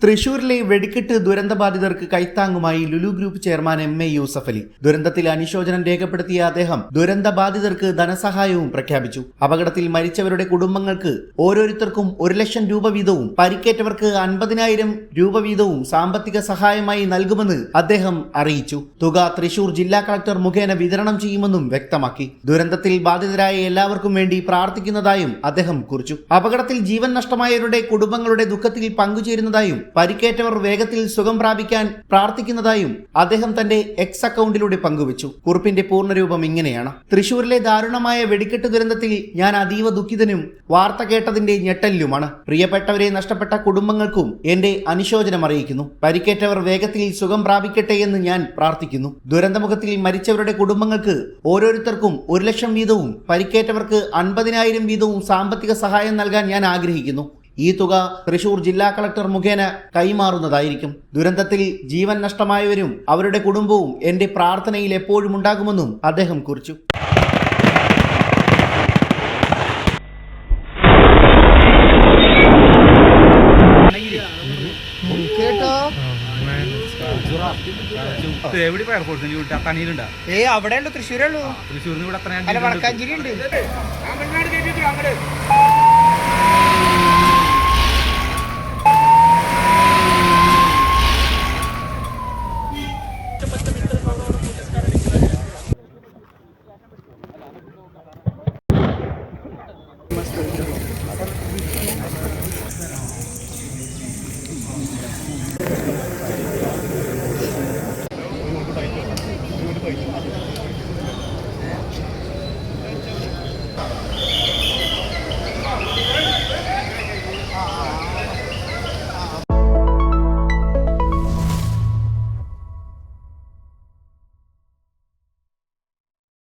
തൃശൂരിലെ വെടിക്കെട്ട് ദുരന്തബാധിതർക്ക് കൈത്താങ്ങുമായി Lulu group chairman M A. Yusuff Ali. ദുരന്തത്തിൽ അനുശോചനം രേഖപ്പെടുത്തിയ അദ്ദേഹം ദുരന്തബാധിതർക്ക് ധനസഹായവും പ്രഖ്യാപിച്ചു. അപകടത്തിൽ മരിച്ചവരുടെ കുടുംബങ്ങൾക്ക് ഓരോരുത്തർക്കും 1,00,000 രൂപ വീതവും പരിക്കേറ്റവർക്ക് 50,000 രൂപ വീതവും സാമ്പത്തിക സഹായമായി നൽകുമെന്ന് അദ്ദേഹം അറിയിച്ചു. തുക തൃശൂർ ജില്ലാ കളക്ടർ മുഖേന വിതരണം ചെയ്യുമെന്നും വ്യക്തമാക്കി. ദുരന്തത്തിൽ ബാധിതരായ എല്ലാവർക്കും വേണ്ടി പ്രാർത്ഥിക്കുന്നതായും അദ്ദേഹം കുറിച്ചു. അപകടത്തിൽ ജീവൻ നഷ്ടമായവരുടെ കുടുംബങ്ങളുടെ ദുഃഖത്തിൽ പങ്കുചേരുന്നതായും പരിക്കേറ്റവർ വേഗത്തിൽ സുഖം പ്രാപിക്കാൻ പ്രാർത്ഥിക്കുന്നതായും അദ്ദേഹം തന്റെ എക്സ് അക്കൗണ്ടിലൂടെ പങ്കുവച്ചു. കുറിപ്പിന്റെ പൂർണ്ണരൂപം ഇങ്ങനെയാണ്: തൃശൂരിലെ ദാരുണമായ വെടിക്കെട്ട് ദുരന്തത്തിൽ ഞാൻ അതീവ ദുഃഖിതനും വാർത്ത കേട്ടതിന്റെ ഞെട്ടലിലുമാണ്. പ്രിയപ്പെട്ടവരെ നഷ്ടപ്പെട്ട കുടുംബങ്ങൾക്കും എന്റെ അനുശോചനം അറിയിക്കുന്നു. പരിക്കേറ്റവർ വേഗത്തിൽ സുഖം പ്രാപിക്കട്ടെ എന്ന് ഞാൻ പ്രാർത്ഥിക്കുന്നു. ദുരന്തമുഖത്തിൽ മരിച്ചവരുടെ കുടുംബങ്ങൾക്ക് ഓരോരുത്തർക്കും 1,00,000 വീതവും പരിക്കേറ്റവർക്ക് 50,000 വീതവും സാമ്പത്തിക സഹായം നൽകാൻ ഞാൻ ആഗ്രഹിക്കുന്നു. ഈ തുക തൃശൂർ ജില്ലാ കളക്ടർ മുഖേന കൈമാറുന്നതായിരിക്കും. ദുരന്തത്തിൽ ജീവൻ നഷ്ടമായവരും അവരുടെ കുടുംബവും എന്റെ പ്രാർത്ഥനയിൽ എപ്പോഴും ഉണ്ടാകുമെന്നും അദ്ദേഹം കുറിച്ചു. അവിടെ തൃശ്ശൂരുള്ളൂ. തൃശ്ശൂരിന് വടക്കാഞ്ചേരി ഉണ്ട്.